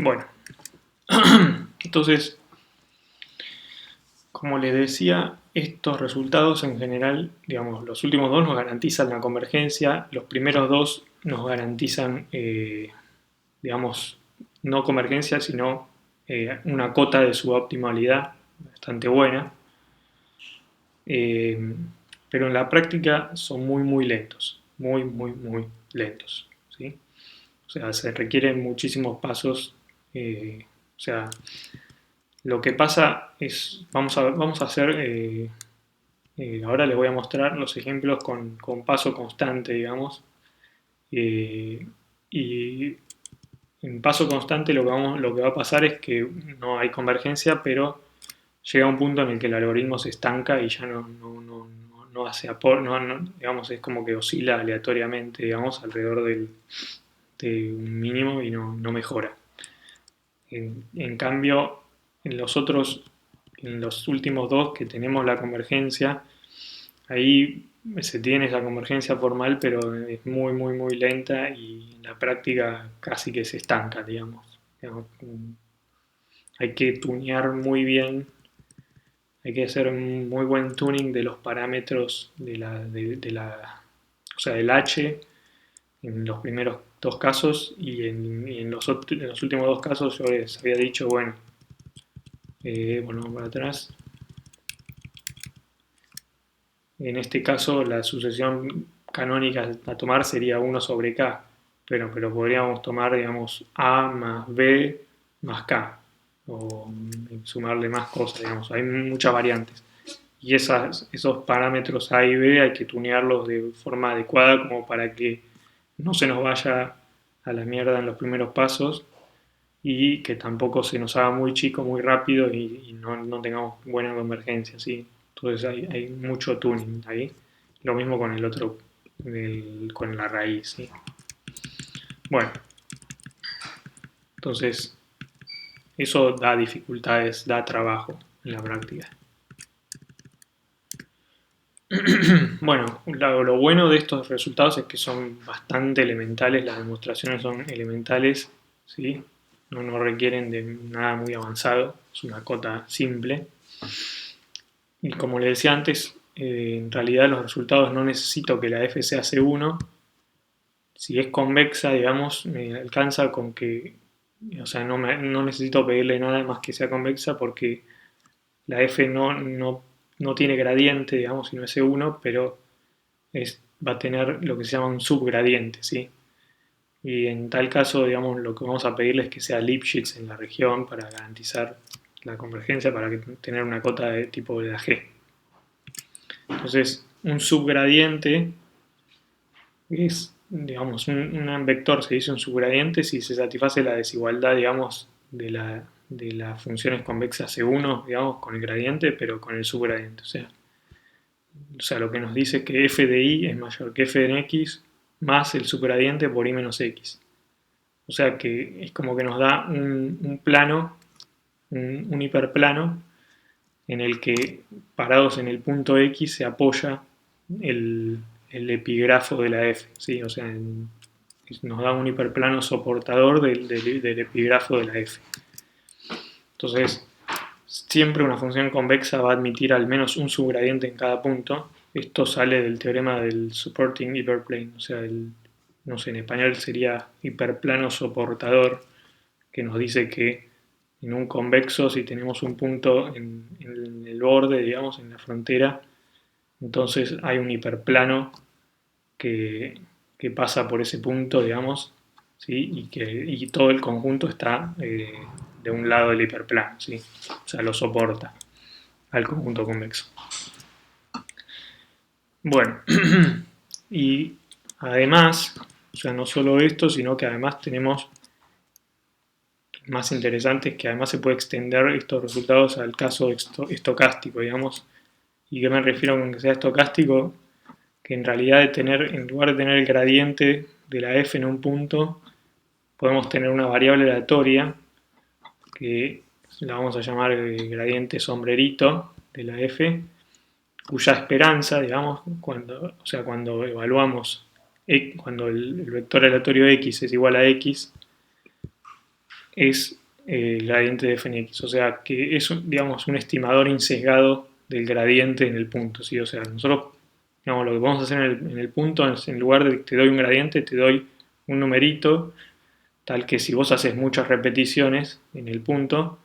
Bueno, entonces, como les decía, estos resultados en general, digamos, los últimos dos nos garantizan la convergencia, los primeros dos nos garantizan, digamos, no convergencia, sino una cota de suboptimalidad bastante buena. Eh, pero en la práctica son muy lentos, muy lentos, ¿sí? O sea, se requieren muchísimos pasos. O sea, lo que pasa es, vamos a hacer, ahora les voy a mostrar los ejemplos con paso constante, digamos. Eh, y en paso constante lo que va a pasar es que no hay convergencia, pero llega un punto en el que el algoritmo se estanca y ya no hace aporte, digamos, es como que oscila aleatoriamente, digamos, alrededor de un mínimo y no mejora. En cambio, en los otros, en los últimos dos que tenemos la convergencia, ahí se tiene esa convergencia formal, pero es muy lenta y en la práctica casi que se estanca, digamos. Hay que tunear muy bien, hay que hacer un muy buen tuning de los parámetros o sea, del H en los primeros dos casos y en los últimos dos casos yo les había dicho, bueno, volvamos para atrás. En este caso, la sucesión canónica a tomar sería 1 sobre K, pero podríamos tomar, digamos, A más B más K, o sumarle más cosas, digamos, hay muchas variantes. Y esos parámetros A y B hay que tunearlos de forma adecuada como para que no se nos vaya a la mierda en los primeros pasos y que tampoco se nos haga muy chico muy rápido y no tengamos buena convergencia, ¿sí? Entonces hay mucho tuning ahí. Lo mismo con el otro, con la raíz, ¿sí? Bueno, entonces eso da dificultades, da trabajo en la práctica. Bueno, lo bueno de estos resultados es que son bastante elementales, las demostraciones son elementales, ¿sí? No requieren de nada muy avanzado, es una cota simple. Y como les decía antes, en realidad los resultados no necesito que la f sea C1. Si es convexa, digamos, me alcanza con que, o sea, no necesito pedirle nada más que sea convexa porque la f no tiene gradiente, digamos, si no es C1, pero va a tener lo que se llama un subgradiente, ¿sí? Y en tal caso, digamos, lo que vamos a pedirle es que sea Lipschitz en la región para garantizar la convergencia, para tener una cota de tipo de la G. Entonces, un subgradiente es, digamos, un vector se dice un subgradiente si se satisface la desigualdad, digamos, de las funciones convexas C1, digamos, con el gradiente, pero con el subgradiente. O sea, lo que nos dice es que f de i es mayor que f de x más el subgradiente por i menos x. O sea que es como que nos da un plano, un hiperplano, en el que parados en el punto X se apoya el epigrafo de la F, ¿sí? O sea, nos da un hiperplano soportador del epigrafo de la F. Entonces, siempre una función convexa va a admitir al menos un subgradiente en cada punto. Esto sale del teorema del supporting hyperplane, o sea, no sé, en español sería hiperplano soportador, que nos dice que en un convexo, si tenemos un punto en el borde, digamos, en la frontera, entonces hay un hiperplano que, que pasa por ese punto, digamos, ¿sí? Y todo el conjunto está de un lado del hiperplano, ¿sí? O sea, lo soporta al conjunto convexo. Bueno, y además, o sea, no solo esto, sino que además tenemos más interesante es que además se puede extender estos resultados al caso estocástico, digamos. ¿Y qué me refiero con que sea estocástico? Que en realidad en lugar de tener el gradiente de la f en un punto, podemos tener una variable aleatoria que la vamos a llamar el gradiente sombrerito de la f, cuya esperanza, digamos, cuando evaluamos, cuando el vector aleatorio x es igual a x, es el gradiente de f en x, o sea que es, digamos, un estimador insesgado del gradiente en el punto, ¿sí? O sea, nosotros, digamos, lo que vamos a hacer en el punto es, en lugar de que te doy un gradiente, te doy un numerito, tal que si vos haces muchas repeticiones en el punto,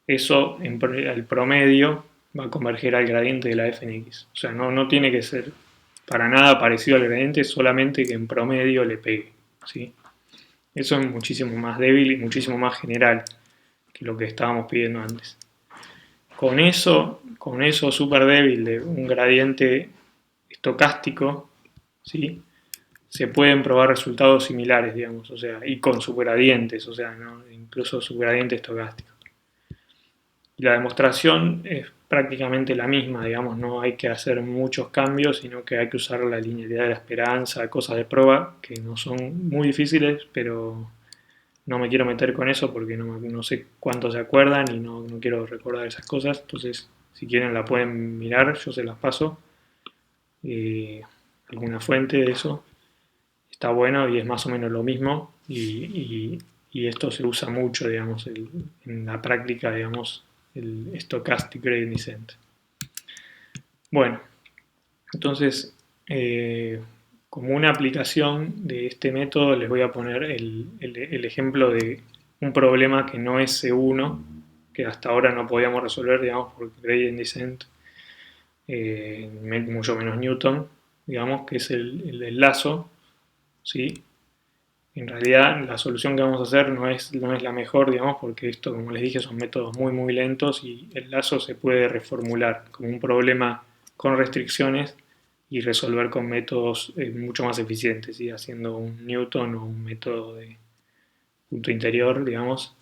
eso el promedio va a converger al gradiente de la f en x. O sea, no tiene que ser para nada parecido al gradiente, solamente que en promedio le pegue, ¿sí? Eso es muchísimo más débil y muchísimo más general que lo que estábamos pidiendo antes. Con eso súper débil de un gradiente estocástico, ¿sí? Se pueden probar resultados similares, digamos, o sea, y con subgradientes, o sea, ¿no? Incluso subgradiente estocástico. Y la demostración es prácticamente la misma, digamos, no hay que hacer muchos cambios, sino que hay que usar la linealidad de la esperanza, cosas de prueba que no son muy difíciles, pero no me quiero meter con eso porque no sé cuánto se acuerdan y no quiero recordar esas cosas. Entonces, si quieren la pueden mirar, yo se las paso. Alguna fuente de eso. Está bueno y es más o menos lo mismo. Y esto se usa mucho, digamos, en la práctica, digamos, el Stochastic Gradient Descent. Bueno, entonces, como una aplicación de este método les voy a poner el ejemplo de un problema que no es C1, que hasta ahora no podíamos resolver, digamos, por gradient descent, mucho menos Newton, digamos, que es el del lazo, ¿sí? En realidad la solución que vamos a hacer no es la mejor, digamos, porque esto, como les dije, son métodos muy lentos y el lazo se puede reformular como un problema con restricciones y resolver con métodos mucho más eficientes, ¿sí? Haciendo un Newton o un método de punto interior, digamos,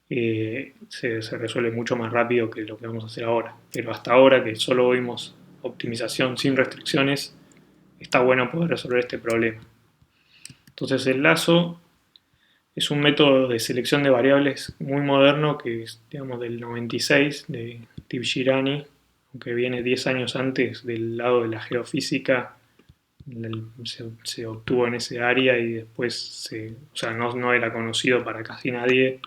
se resuelve mucho más rápido que lo que vamos a hacer ahora. Pero hasta ahora, que solo vimos optimización sin restricciones, está bueno poder resolver este problema. Entonces el lazo es un método de selección de variables muy moderno que es, digamos, del 96 de Tibshirani, aunque viene 10 años antes del lado de la geofísica, se obtuvo en ese área y después o sea, no era conocido para casi nadie,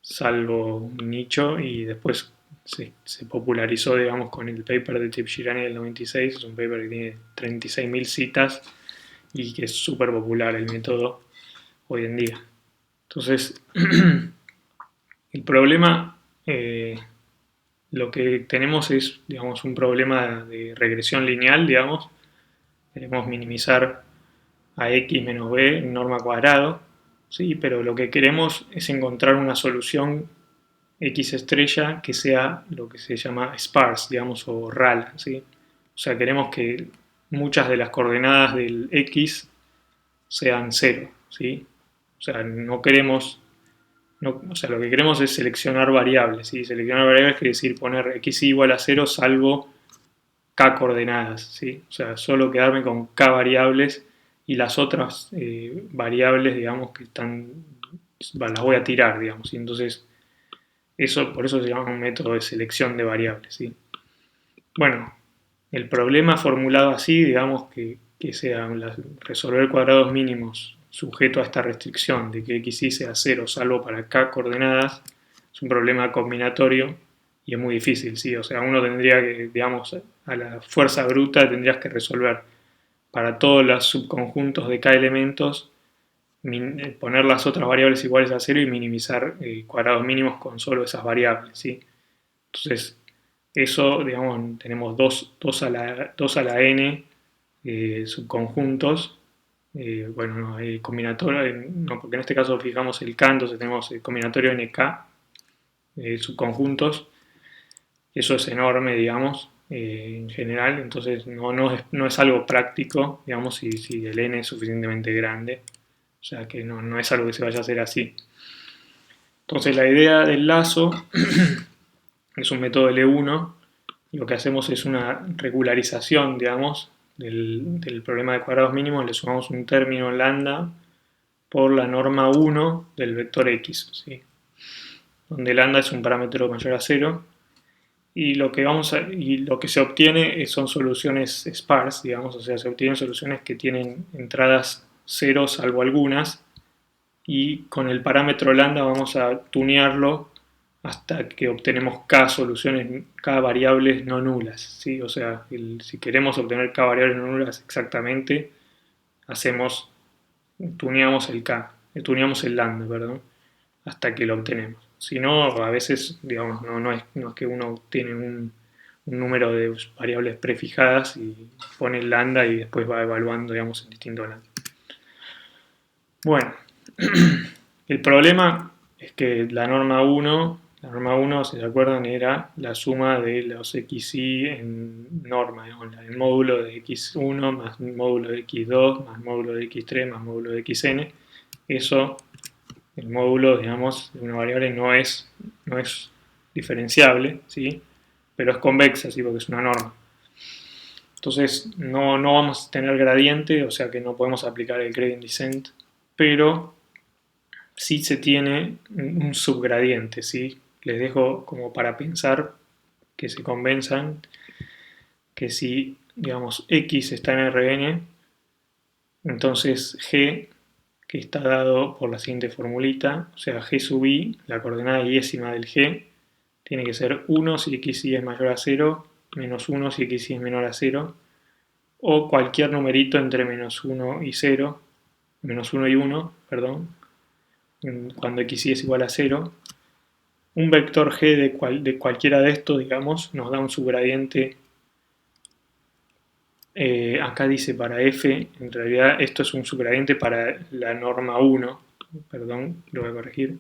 salvo un nicho, y después se popularizó, digamos, con el paper de Tibshirani del 96, es un paper que tiene 36.000 citas y que es súper popular el método hoy en día. Entonces, el problema, lo que tenemos es, digamos, un problema de regresión lineal, digamos. Queremos minimizar a x menos b en norma cuadrado, ¿sí? Pero lo que queremos es encontrar una solución x estrella que sea lo que se llama sparse, digamos, o RAL, ¿sí? O sea, queremos que muchas de las coordenadas del x sean 0, ¿sí? O sea, no queremos, o sea, lo que queremos es seleccionar variables, ¿sí? Seleccionar variables quiere decir poner x igual a 0 salvo k coordenadas, ¿sí? O sea, solo quedarme con k variables y las otras variables, digamos, que están, las voy a tirar, digamos, y entonces por eso se llama un método de selección de variables, ¿sí? Bueno, el problema formulado así, digamos, que sea resolver cuadrados mínimos sujeto a esta restricción de que xy sea 0 salvo para k coordenadas, es un problema combinatorio y es muy difícil, ¿sí? O sea, uno tendría que, digamos, a la fuerza bruta tendrías que resolver para todos los subconjuntos de k elementos, poner las otras variables iguales a 0 y minimizar cuadrados mínimos con solo esas variables, ¿sí? Entonces, eso, digamos, tenemos 2 a la n subconjuntos. Bueno, no, hay combinatorio, no, porque en este caso fijamos el k, entonces tenemos el combinatorio nk subconjuntos. Eso es enorme, digamos, en general, entonces no es algo práctico, digamos, si el n es suficientemente grande. O sea que no es algo que se vaya a hacer así. Entonces la idea del lazo es un método L1. Lo que hacemos es una regularización, digamos, del problema de cuadrados mínimos. Le sumamos un término lambda por la norma 1 del vector x, ¿sí? Donde lambda es un parámetro mayor a 0. Y lo que se obtiene son soluciones sparse, digamos, o sea, se obtienen soluciones que tienen entradas 0 salvo algunas, y con el parámetro lambda vamos a tunearlo hasta que obtenemos k soluciones, k variables no nulas, ¿sí? O sea, si queremos obtener k variables no nulas exactamente, tuneamos el k, tuneamos el lambda, perdón, hasta que lo obtenemos. Si no, a veces, digamos, no es que uno tiene un número de variables prefijadas y pone el lambda y después va evaluando, digamos, en distintos lambda. Bueno, el problema es que la norma 1, si se acuerdan, era la suma de los xy en norma, digamos, el módulo de x1 más módulo de x2 más módulo de x3 más módulo de xn. Eso, el módulo, digamos, de una variable no es diferenciable, ¿sí? Pero es convexa, ¿sí? Porque es una norma. Entonces no vamos a tener gradiente, o sea que no podemos aplicar el gradient descent, pero sí se tiene un subgradiente, ¿sí? Les dejo como para pensar, que se convenzan que si, digamos, x está en Rn, entonces g, que está dado por la siguiente formulita, o sea, g sub i, la coordenada diésima del g, tiene que ser 1 si xy es mayor a 0, menos 1 si xy es menor a 0, o cualquier numerito entre menos 1 y 0, menos 1 y 1, perdón, cuando xy es igual a 0. Un vector g de cualquiera de estos, digamos, nos da un subgradiente. Acá dice para f, en realidad esto es un subgradiente para la norma 1, perdón, lo voy a corregir,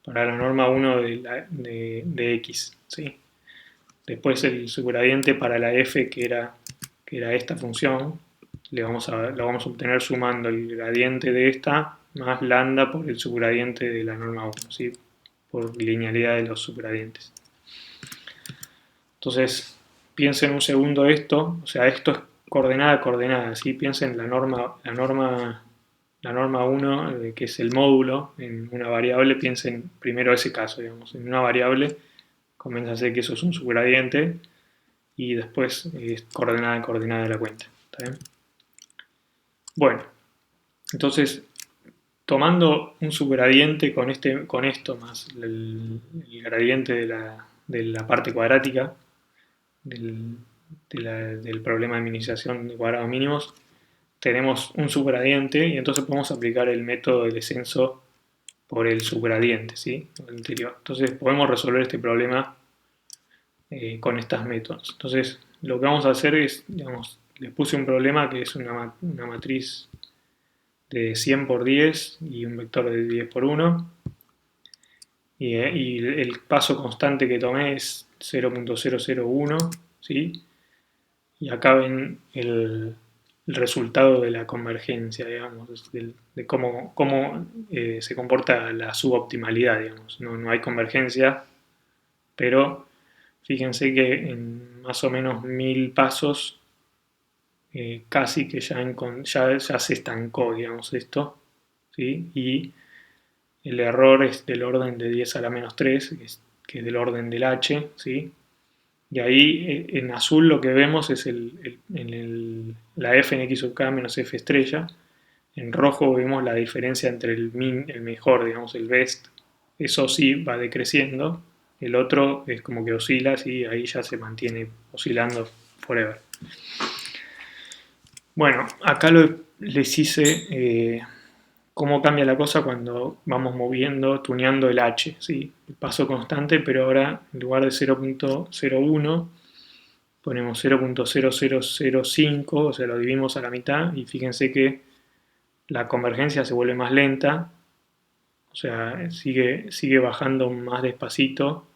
para la norma 1 de x, ¿sí? Después el subgradiente para la f, que era esta función, lo vamos a obtener sumando el gradiente de esta más lambda por el subgradiente de la norma 1, ¿sí? Por linealidad de los subgradientes. Entonces, piensen un segundo esto, o sea, esto es coordenada a coordenada, ¿sí? Piensen la norma 1, que es el módulo en una variable, piensen primero ese caso, digamos, en una variable, convénzanse que eso es un subgradiente y después es coordenada a coordenada de la cuenta, ¿está bien? Bueno, entonces, tomando un subgradiente con esto más el gradiente de la parte cuadrática, del problema de minimización de cuadrados mínimos, tenemos un subgradiente y entonces podemos aplicar el método de descenso por el subgradiente, ¿sí? El anterior. Entonces podemos resolver este problema con estos métodos. Entonces lo que vamos a hacer es, digamos, les puse un problema que es una matriz de 100 por 10 y un vector de 10 por 1. Y el paso constante que tomé es 0.001, ¿sí? Y acá ven el resultado de la convergencia, digamos, de cómo se comporta la suboptimalidad, digamos. No hay convergencia, pero fíjense que en más o menos 1000 pasos casi que ya se estancó, digamos, esto, ¿sí? Y el error es del orden de 10 a la menos 3, que es del orden del h, ¿sí? Y ahí en azul lo que vemos es la f en x sub k menos f estrella. En rojo vemos la diferencia entre el mejor, digamos, el best. Eso sí va decreciendo. El otro es como que oscila, y ahí ya se mantiene oscilando forever. Bueno, acá les hice cómo cambia la cosa cuando vamos tuneando el h, ¿sí? El paso constante, pero ahora en lugar de 0.01 ponemos 0.0005, o sea, lo dividimos a la mitad y fíjense que la convergencia se vuelve más lenta, o sea, sigue bajando más despacito,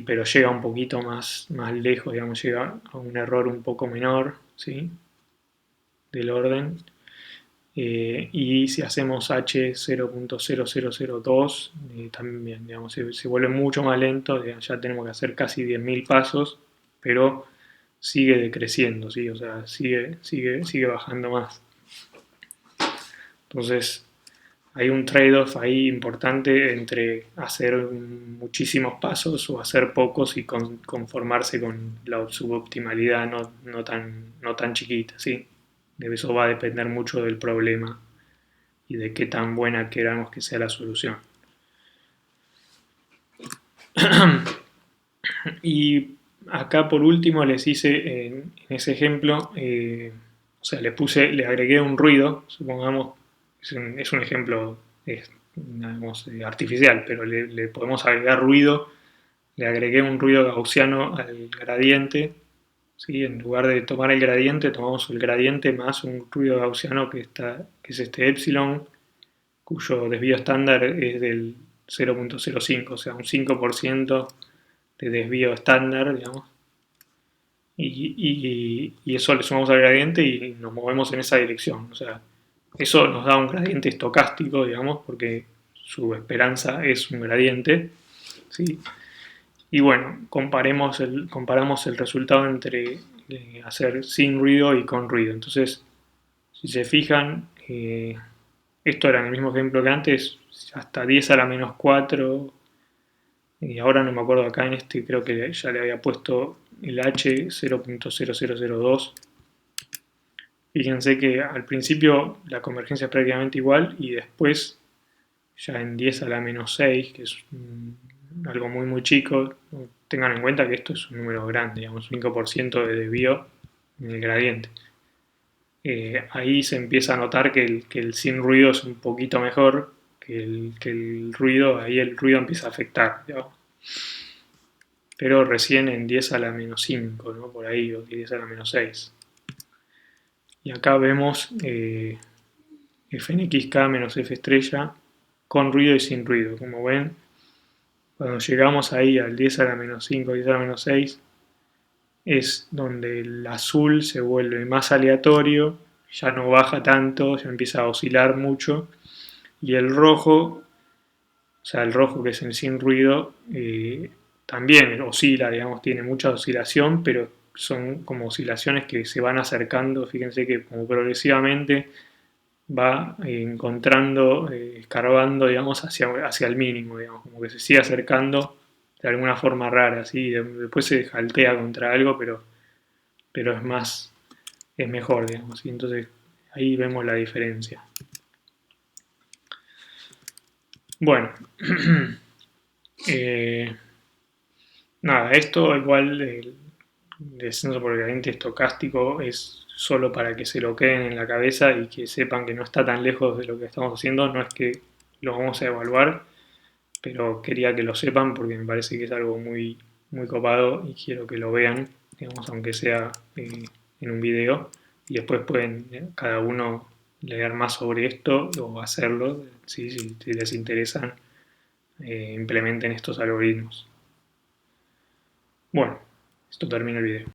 pero llega un poquito más lejos, digamos, llega a un error un poco menor, ¿sí? Del orden. Y si hacemos h 0.0002, también, digamos, se vuelve mucho más lento, ya tenemos que hacer casi 10.000 pasos, pero sigue decreciendo, ¿sí? O sea, sigue bajando más. Entonces, hay un trade-off ahí importante entre hacer muchísimos pasos o hacer pocos y conformarse con la suboptimalidad no tan chiquita, ¿sí? De eso va a depender mucho del problema y de qué tan buena queramos que sea la solución. Y acá por último les hice en ese ejemplo, o sea, le agregué un ruido, supongamos, es un ejemplo digamos, artificial, pero le podemos agregar ruido, le agregué un ruido gaussiano al gradiente, ¿sí? En lugar de tomar el gradiente, tomamos el gradiente más un ruido gaussiano que es este epsilon, cuyo desvío estándar es del 0.05, o sea, un 5% de desvío estándar, digamos, y eso le sumamos al gradiente y nos movemos en esa dirección. O sea, eso nos da un gradiente estocástico, digamos, porque su esperanza es un gradiente, ¿sí? Y bueno, comparamos el resultado entre hacer sin ruido y con ruido. Entonces, si se fijan, esto era el mismo ejemplo que antes, hasta 10 a la menos 4, y ahora no me acuerdo acá en este, creo que ya le había puesto el H 0.0002. Fíjense que al principio la convergencia es prácticamente igual y después ya en 10 a la menos 6, que es algo muy muy chico, tengan en cuenta que esto es un número grande, digamos 5% de desvío en el gradiente. Ahí se empieza a notar que el sin ruido es un poquito mejor que el ruido, ahí el ruido empieza a afectar, digamos. Pero recién en 10 a la menos 5, ¿no? Por ahí, o 10 a la menos 6. Y acá vemos fnxk menos f estrella con ruido y sin ruido. Como ven, cuando llegamos ahí al 10 a la menos 5, 10 a la menos 6, es donde el azul se vuelve más aleatorio, ya no baja tanto, ya empieza a oscilar mucho, y el rojo, o sea, el rojo que es el sin ruido, también oscila, digamos, tiene mucha oscilación, pero son como oscilaciones que se van acercando, fíjense que como progresivamente va encontrando, escarbando, digamos, hacia el mínimo, digamos, como que se sigue acercando de alguna forma rara, ¿sí? Después se jaltea contra algo, pero es mejor, digamos, y entonces ahí vemos la diferencia. Bueno, nada, esto igual el descenso por el gradiente estocástico es solo para que se lo queden en la cabeza y que sepan que no está tan lejos de lo que estamos haciendo, no es que lo vamos a evaluar, pero quería que lo sepan porque me parece que es algo muy, muy copado y quiero que lo vean, digamos, aunque sea en un video, y después pueden cada uno leer más sobre esto o hacerlo, ¿sí? Si les interesan, implementen estos algoritmos. Bueno, esto termina el video.